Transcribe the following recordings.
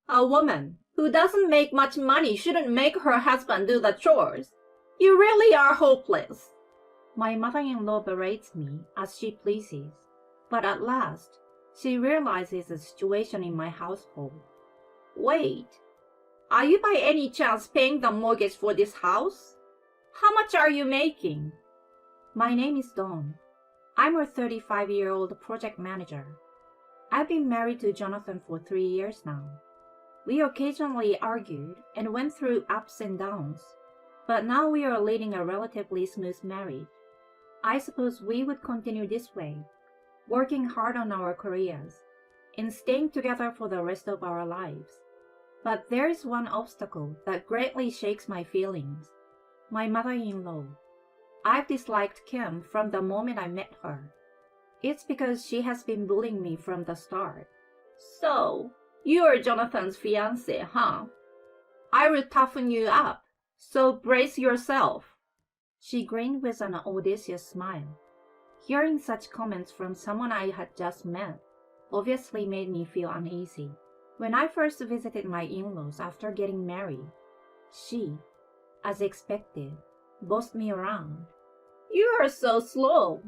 A woman who doesn't make much money shouldn't make her husband do the chores. You really are hopeless. My mother-in-law berates me as she pleases, but at last, she realizes the situation in my household. Wait, are you by any chance paying the mortgage for this house? How much are you making? My name is Dawn. I'm a 35-year-old project manager. I've been married to Jonathan for 3 years now. We occasionally argued and went through ups and downs, but now we are leading a relatively smooth marriage. I suppose we would continue this way, working hard on our careers and staying together for the rest of our lives. But there is one obstacle that greatly shakes my feelings. My mother-in-law. I've disliked Kim from the moment I met her. It's because she has been bullying me from the start. So, you're Jonathan's fiancé, huh? I will toughen you up, so brace yourself. She grinned with an audacious smile. Hearing such comments from someone I had just met obviously made me feel uneasy. When I first visited my in-laws after getting married, she, as expected, bossed me around. You are so slow.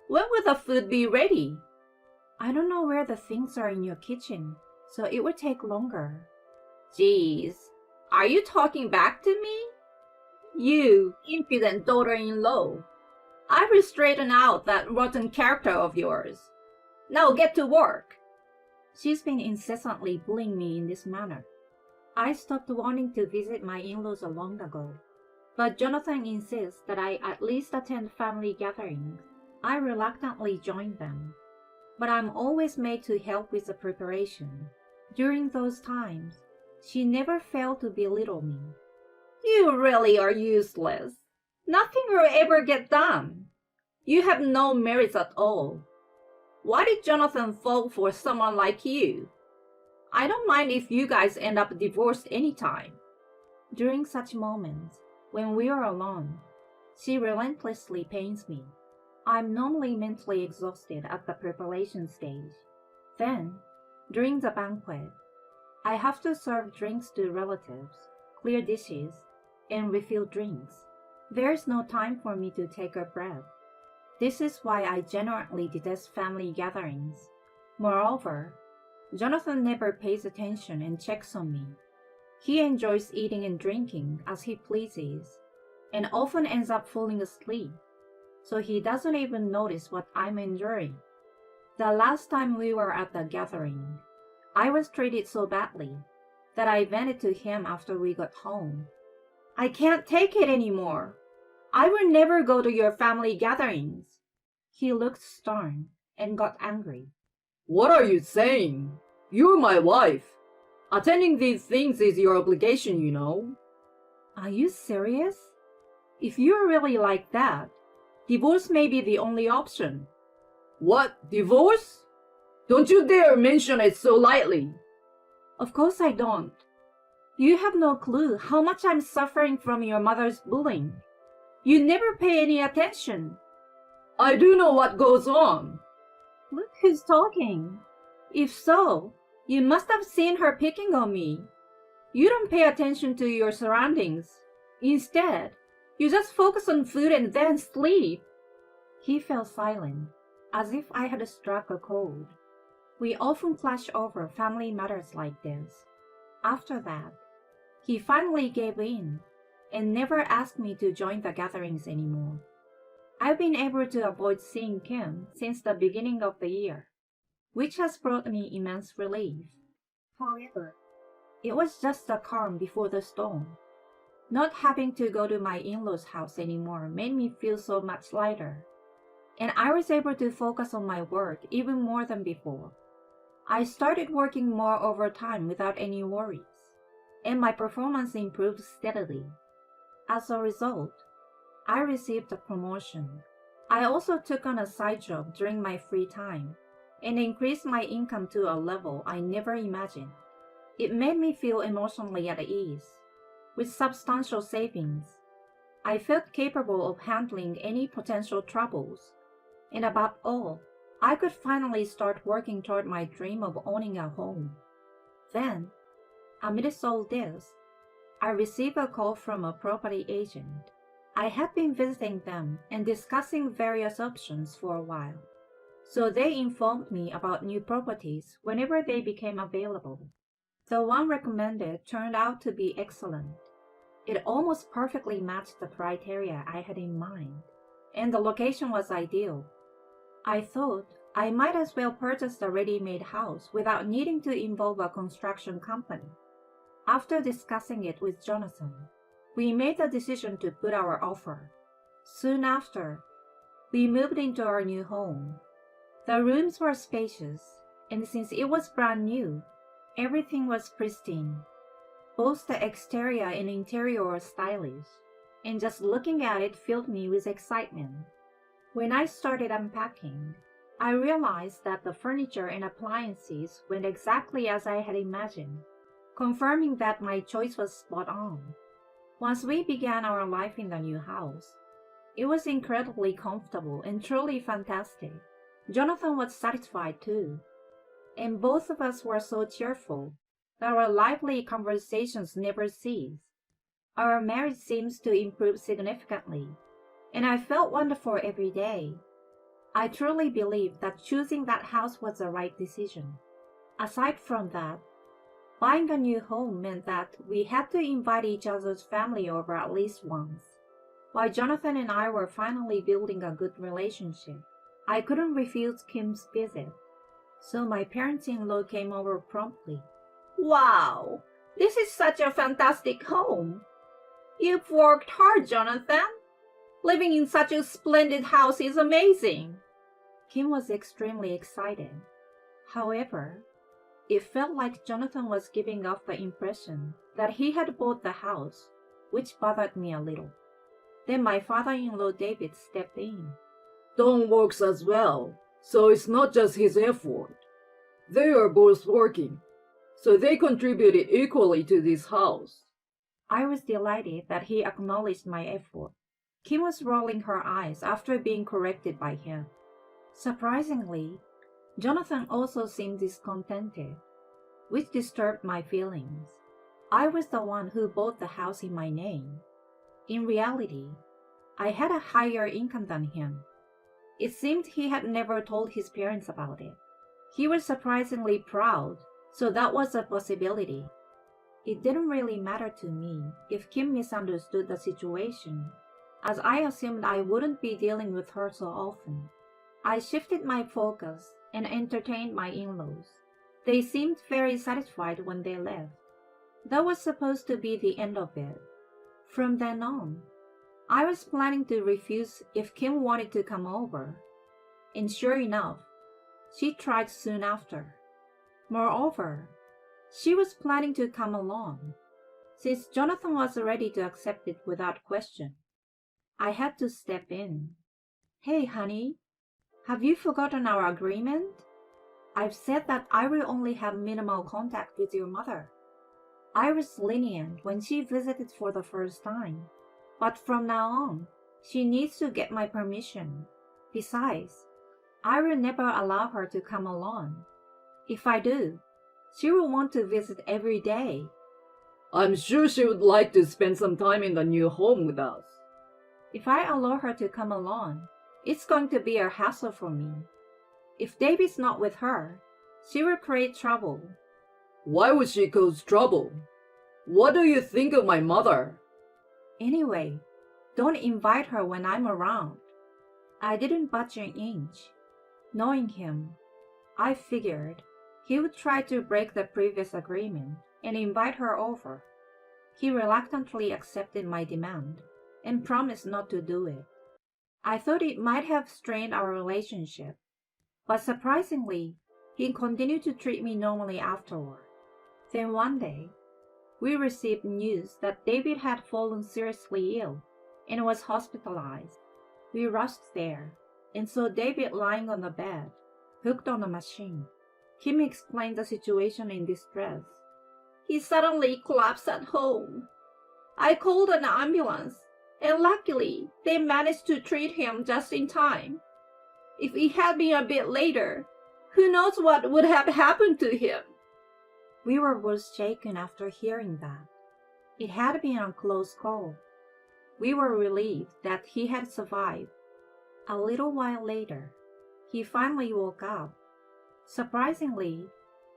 When will the food be ready? I don't know where the things are in your kitchen, so it will take longer. Geez, are you talking back to me? You impudent daughter-in-law. I will straighten out that rotten character of yours. Now get to work. She's been incessantly bullying me in this manner. I stopped wanting to visit my in-laws long ago, but Jonathan insists that I at least attend family gatherings. I reluctantly join them, but I'm always made to help with the preparation. During those times, she never failed to belittle me. You really are useless. Nothing will ever get done. You have no merits at all. Why did Jonathan fall for someone like you? I don't mind if you guys end up divorced anytime. During such moments, when we are alone, she relentlessly pains me. I'm normally mentally exhausted at the preparation stage. Then, during the banquet, I have to serve drinks to relatives, clear dishes, and refill drinks. There's no time for me to take a breath. This is why I genuinely detest family gatherings. Moreover, Jonathan never pays attention and checks on me. He enjoys eating and drinking as he pleases, and often ends up falling asleep, so he doesn't even notice what I'm enduring. The last time we were at the gathering, I was treated so badly that I vented to him after we got home. I can't take it anymore. I will never go to your family gatherings. He looked stern and got angry. What are you saying? You're my wife. Attending these things is your obligation, you know. Are you serious? If you're really like that, divorce may be the only option. What, divorce? Don't you dare mention it so lightly. Of course I don't. You have no clue how much I'm suffering from your mother's bullying. You never pay any attention. I do know what goes on. Look who's talking. If so, you must have seen her picking on me. You don't pay attention to your surroundings. Instead, you just focus on food and then sleep. He fell silent, as if I had struck a chord. We often clash over family matters like this. After that, he finally gave in and never asked me to join the gatherings anymore. I've been able to avoid seeing Kim since the beginning of the year, which has brought me immense relief. However, it was just the calm before the storm. Not having to go to my in-laws' house anymore made me feel so much lighter, and I was able to focus on my work even more than before. I started working more overtime without any worries, and my performance improved steadily. As a result, I received a promotion. I also took on a side job during my free time and increased my income to a level I never imagined. It made me feel emotionally at ease. With substantial savings, I felt capable of handling any potential troubles, and above all, I could finally start working toward my dream of owning a home. Then, Amidst all this, I received a call from a property agent. I had been visiting them and discussing various options for a while, so they informed me about new properties whenever they became available. The one recommended turned out to be excellent. It almost perfectly matched the criteria I had in mind, and the location was ideal. I thought I might as well purchase the ready-made house without needing to involve a construction company. After discussing it with Jonathan, we made the decision to put our offer. Soon after, we moved into our new home. The rooms were spacious, and since it was brand new, everything was pristine. Both the exterior and interior were stylish, and just looking at it filled me with excitement. When I started unpacking, I realized that the furniture and appliances went exactly as I had imagined, confirming that my choice was spot on. Once we began our life in the new house, it was incredibly comfortable and truly fantastic. Jonathan was satisfied too, and both of us were so cheerful that our lively conversations never ceased. Our marriage seems to improve significantly, and I felt wonderful every day. I truly believe that choosing that house was the right decision. Aside from that, buying a new home meant that we had to invite each other's family over at least once. While Jonathan and I were finally building a good relationship, I couldn't refuse Kim's visit, so my parents-in-law came over promptly. Wow, this is such a fantastic home. You've worked hard, Jonathan. Living in such a splendid house is amazing. Kim was extremely excited. However, it felt like Jonathan was giving off the impression that he had bought the house, which bothered me a little. Then my father-in-law David stepped in. Don works as well, so it's not just his effort. They are both working, so they contributed equally to this house. I was delighted that he acknowledged my effort. Kim was rolling her eyes after being corrected by him. Surprisingly, Jonathan also seemed discontented, which disturbed my feelings. I was the one who bought the house in my name. In reality, I had a higher income than him. It seemed he had never told his parents about it. He was surprisingly proud, so that was a possibility. It didn't really matter to me if Kim misunderstood the situation, as I assumed I wouldn't be dealing with her so often. I shifted my focus and entertained my in-laws. They seemed very satisfied when they left. That was supposed to be the end of it. From then on, I was planning to refuse if Kim wanted to come over. And sure enough, she tried soon after. Moreover, she was planning to come along, since Jonathan was ready to accept it without question. I had to step in. Hey, honey, have you forgotten our agreement? I've said that I will only have minimal contact with your mother. I was lenient when she visited for the first time, but from now on, she needs to get my permission. Besides, I will never allow her to come alone. If I do, she will want to visit every day. I'm sure she would like to spend some time in the new home with us. If I allow her to come alone, it's going to be a hassle for me. If David's not with her, she will create trouble. Why would she cause trouble? What do you think of my mother? Anyway, don't invite her when I'm around. I didn't budge an inch. Knowing him, I figured he would try to break the previous agreement and invite her over. He reluctantly accepted my demand and promised not to do it. I thought it might have strained our relationship, but surprisingly, he continued to treat me normally afterward. Then one day, we received news that David had fallen seriously ill and was hospitalized. We rushed there and saw David lying on the bed, hooked on a machine. Kim explained the situation in distress. He suddenly collapsed at home. I called an ambulance, and luckily they managed to treat him just in time. If it had been a bit later, who knows what would have happened to him? We were both shaken after hearing that. It had been a close call. We were relieved that he had survived. A little while later, he finally woke up. Surprisingly,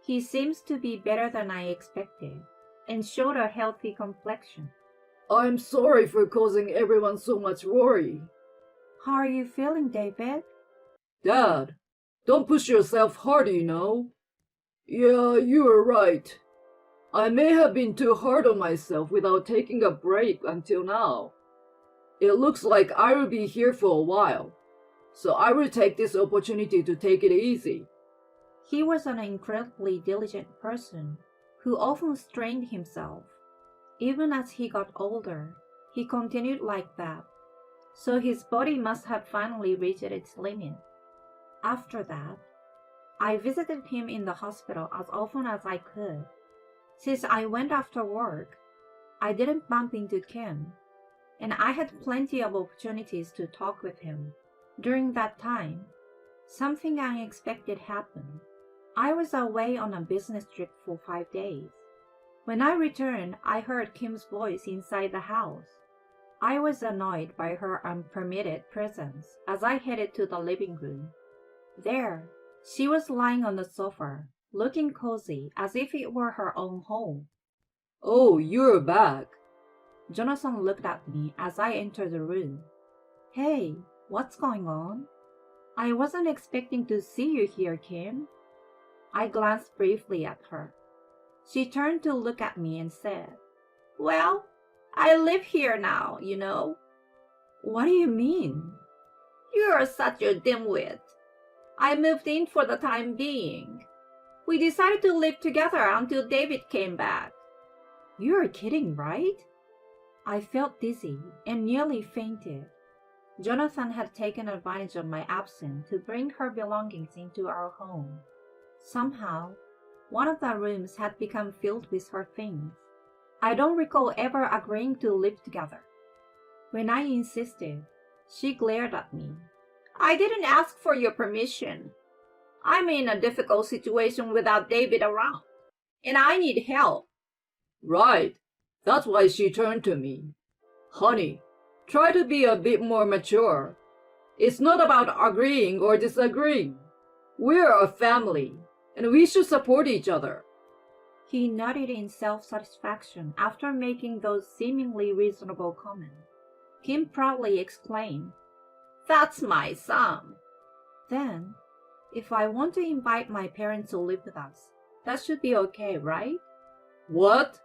he seems to be better than I expected and showed a healthy complexion. I'm sorry for causing everyone so much worry. How are you feeling, David? Dad, don't push yourself hard, you know. Yeah, you are right. I may have been too hard on myself without taking a break until now. It looks like I will be here for a while, so I will take this opportunity to take it easy. He was an incredibly diligent person who often strained himself. Even as he got older, he continued like that, so his body must have finally reached its limit. After that, I visited him in the hospital as often as I could. Since I went after work, I didn't bump into Kim, and I had plenty of opportunities to talk with him. During that time, something unexpected happened. I was away on a business trip for 5 days. When I returned, I heard Kim's voice inside the house. I was annoyed by her unpermitted presence as I headed to the living room. There, she was lying on the sofa, looking cozy as if it were her own home. Oh, you're back. Jonathan looked at me as I entered the room. Hey, what's going on? I wasn't expecting to see you here, Kim. I glanced briefly at her. She turned to look at me and said, Well, I live here now, you know. What do you mean? You're such a dimwit. I moved in for the time being. We decided to live together until David came back. You're kidding, right? I felt dizzy and nearly fainted. Jonathan had taken advantage of my absence to bring her belongings into our home. Somehow, one of the rooms had become filled with her things. I don't recall ever agreeing to live together. When I insisted, she glared at me. I didn't ask for your permission. I'm in a difficult situation without David around, and I need help. Right. That's why she turned to me. Honey, try to be a bit more mature. It's not about agreeing or disagreeing. We're a family, and we should support each other. He nodded in self-satisfaction after making those seemingly reasonable comments. Kim proudly exclaimed, That's my son. Then, if I want to invite my parents to live with us, that should be okay, right? What?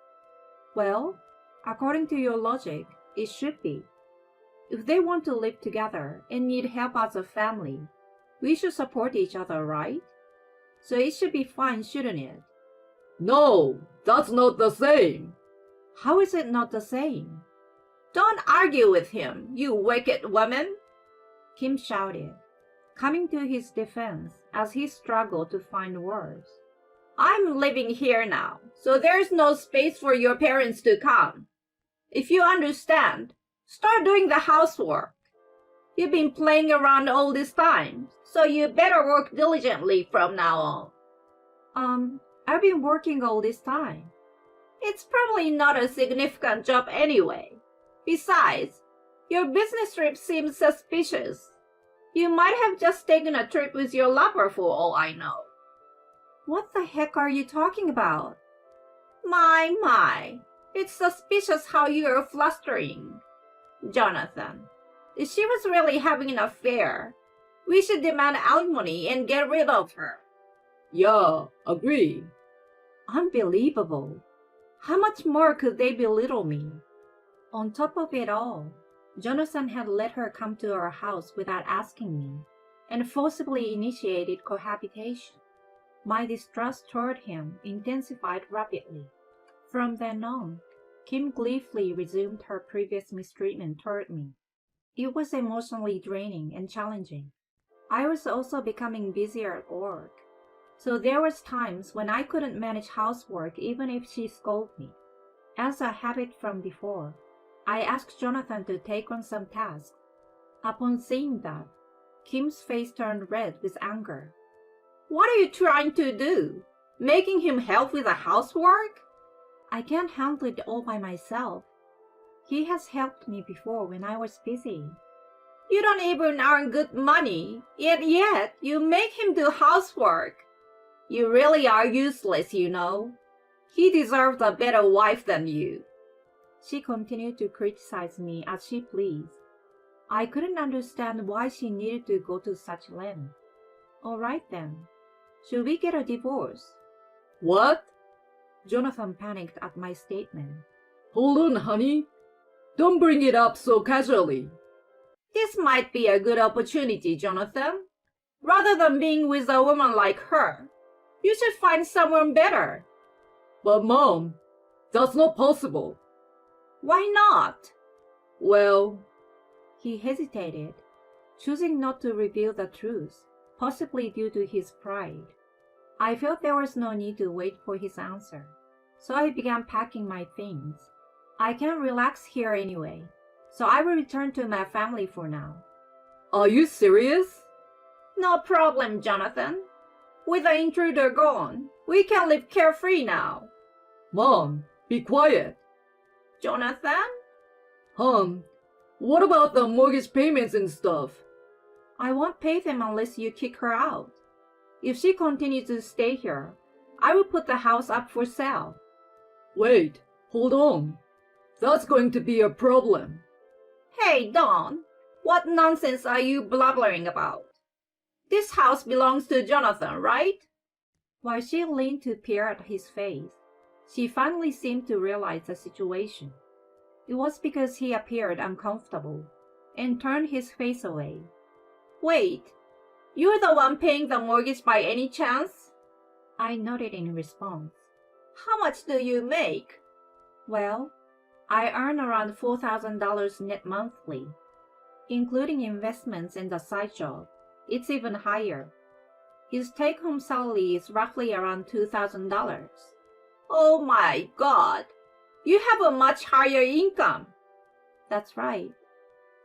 Well, according to your logic, it should be. If they want to live together and need help as a family, we should support each other, right? So it should be fine, shouldn't it? No, that's not the same. How is it not the same? Don't argue with him, you wicked woman, Kim shouted, coming to his defense as he struggled to find words. I'm living here now, so there's no space for your parents to come. If you understand, start doing the housework. You've been playing around all this time, so you better work diligently from now on. I've been working all this time. It's probably not a significant job anyway. Besides, your business trip seems suspicious. You might have just taken a trip with your lover for all I know. What the heck are you talking about? My. It's suspicious how you're flustering. Jonathan, if she was really having an affair, we should demand alimony and get rid of her. Yeah, agree. Unbelievable. How much more could they belittle me? On top of it all, Jonathan had let her come to our house without asking me and forcibly initiated cohabitation. My distrust toward him intensified rapidly. From then on, Kim gleefully resumed her previous mistreatment toward me. It was emotionally draining and challenging. I was also becoming busier at work, so there was times when I couldn't manage housework even if she scolded me. As a habit from before, I asked Jonathan to take on some tasks. Upon seeing that, Kim's face turned red with anger. What are you trying to do? Making him help with the housework? I can't handle it all by myself. He has helped me before when I was busy. You don't even earn good money, yet you make him do housework. You really are useless, you know. He deserves a better wife than you. She continued to criticize me as she pleased. I couldn't understand why she needed to go to such length. All right then. Should we get a divorce? What? Jonathan panicked at my statement. Hold on, honey. Don't bring it up so casually. This might be a good opportunity, Jonathan. Rather than being with a woman like her, you should find someone better. But Mom, that's not possible. Why not? Well, he hesitated, choosing not to reveal the truth, possibly due to his pride. I felt there was no need to wait for his answer, so I began packing my things. I can't relax here anyway, so I will return to my family for now. Are you serious? No problem, Jonathan. With the intruder gone, we can live carefree now. Mom, be quiet. Jonathan? What about the mortgage payments and stuff? I won't pay them unless you kick her out. If she continues to stay here, I will put the house up for sale. Wait, hold on. That's going to be a problem. Hey, Dawn, what nonsense are you blabbering about? This house belongs to Jonathan, right? While she leaned to peer at his face, she finally seemed to realize the situation. It was because he appeared uncomfortable and turned his face away. Wait, you're the one paying the mortgage by any chance? I nodded in response. How much do you make? Well, I earn around $4,000 net monthly. Including investments and the side job, it's even higher. His take-home salary is roughly around $2,000. Oh my God! You have a much higher income. That's right.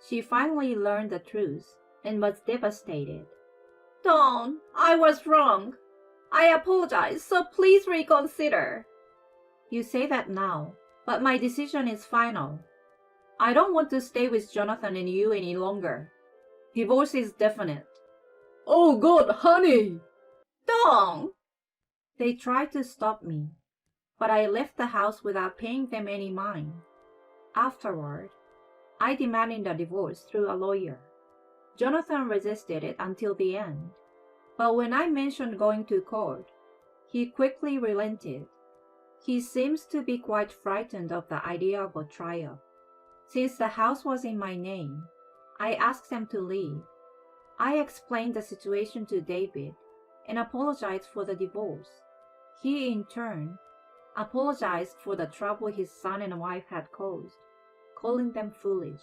She finally learned the truth and was devastated. Dawn, I was wrong. I apologize, so please reconsider. You say that now, but my decision is final. I don't want to stay with Jonathan and you any longer. Divorce is definite. Oh God, honey! Dawn! They tried to stop me, but I left the house without paying them any mind. Afterward, I demanded a divorce through a lawyer. Jonathan resisted it until the end, but when I mentioned going to court, he quickly relented. He seems to be quite frightened of the idea of a trial. Since the house was in my name, I asked them to leave. I explained the situation to David and apologized for the divorce. He, in turn, apologized for the trouble his son and wife had caused, calling them foolish.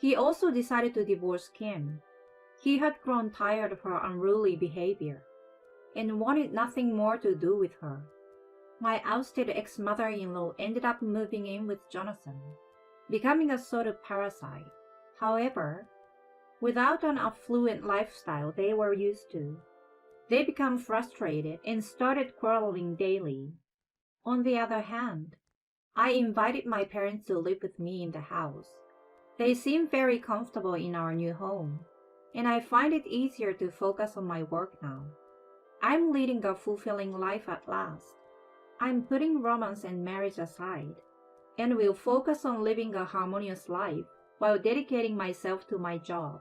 He also decided to divorce Kim. He had grown tired of her unruly behavior and wanted nothing more to do with her. My ousted ex-mother-in-law ended up moving in with Jonathan, becoming a sort of parasite. However, without an affluent lifestyle they were used to, they became frustrated and started quarreling daily. On the other hand, I invited my parents to live with me in the house. They seem very comfortable in our new home, and I find it easier to focus on my work now. I'm leading a fulfilling life at last. I'm putting romance and marriage aside, and will focus on living a harmonious life while dedicating myself to my job.